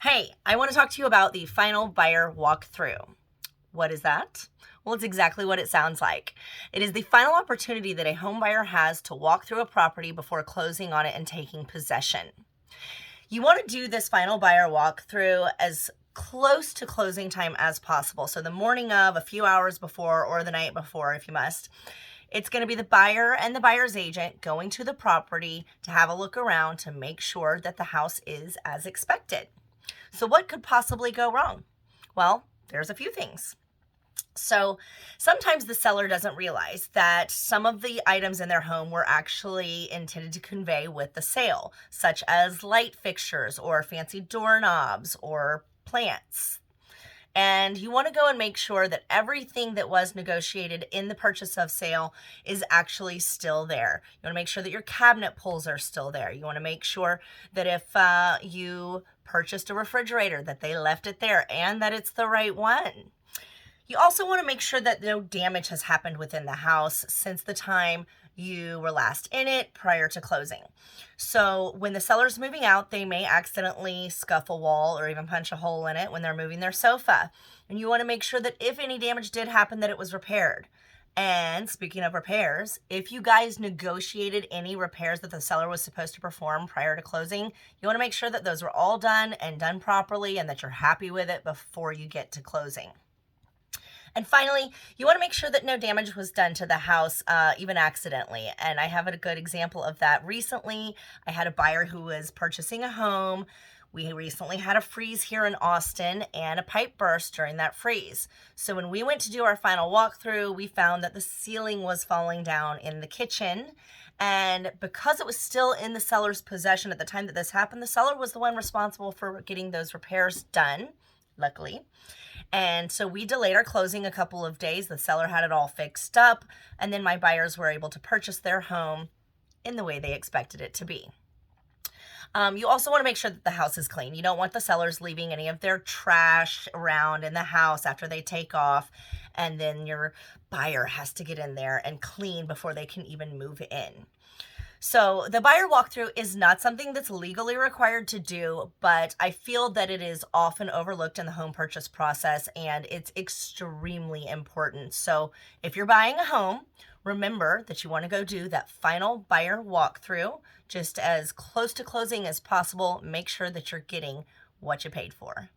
Hey, I want to talk to you about the final buyer walkthrough. What is that? Well, it's exactly what it sounds like. It is the final opportunity that a home buyer has to walk through a property before closing on it and taking possession. You want to do this final buyer walkthrough as close to closing time as possible. So, the morning of, a few hours before, or the night before, if you must. It's going to be the buyer and the buyer's agent going to the property to have a look around to make sure that the house is as expected. So, what could possibly go wrong? Well, there's a few things. So, sometimes the seller doesn't realize that some of the items in their home were actually intended to convey with the sale, such as light fixtures or fancy doorknobs or plants. And you want to go and make sure that everything that was negotiated in the purchase of sale is actually still there. You want to make sure that your cabinet pulls are still there. You want to make sure that if you purchased a refrigerator, that they left it there and that it's the right one. You also want to make sure that no damage has happened within the house since the time you were last in it prior to closing. So when the seller's moving out, they may accidentally scuff a wall or even punch a hole in it when they're moving their sofa. And you want to make sure that if any damage did happen, that it was repaired. And speaking of repairs, if you guys negotiated any repairs that the seller was supposed to perform prior to closing, you want to make sure that those were all done and done properly and that you're happy with it before you get to closing. And finally, you want to make sure that no damage was done to the house, even accidentally. And I have a good example of that recently. I had a buyer who was purchasing a home. We recently had a freeze here in Austin and a pipe burst during that freeze. So when we went to do our final walkthrough, we found that the ceiling was falling down in the kitchen. And because it was still in the seller's possession at the time that this happened, the seller was the one responsible for getting those repairs done, luckily. And so we delayed our closing a couple of days. The seller had it all fixed up, and then my buyers were able to purchase their home in the way they expected it to be. You also want to make sure that the house is clean. You don't want the sellers leaving any of their trash around in the house after they take off, and then your buyer has to get in there and clean before they can even move in. So the buyer walkthrough is not something that's legally required to do, but I feel that it is often overlooked in the home purchase process and it's extremely important. So if you're buying a home, remember that you want to go do that final buyer walkthrough just as close to closing as possible. Make sure that you're getting what you paid for.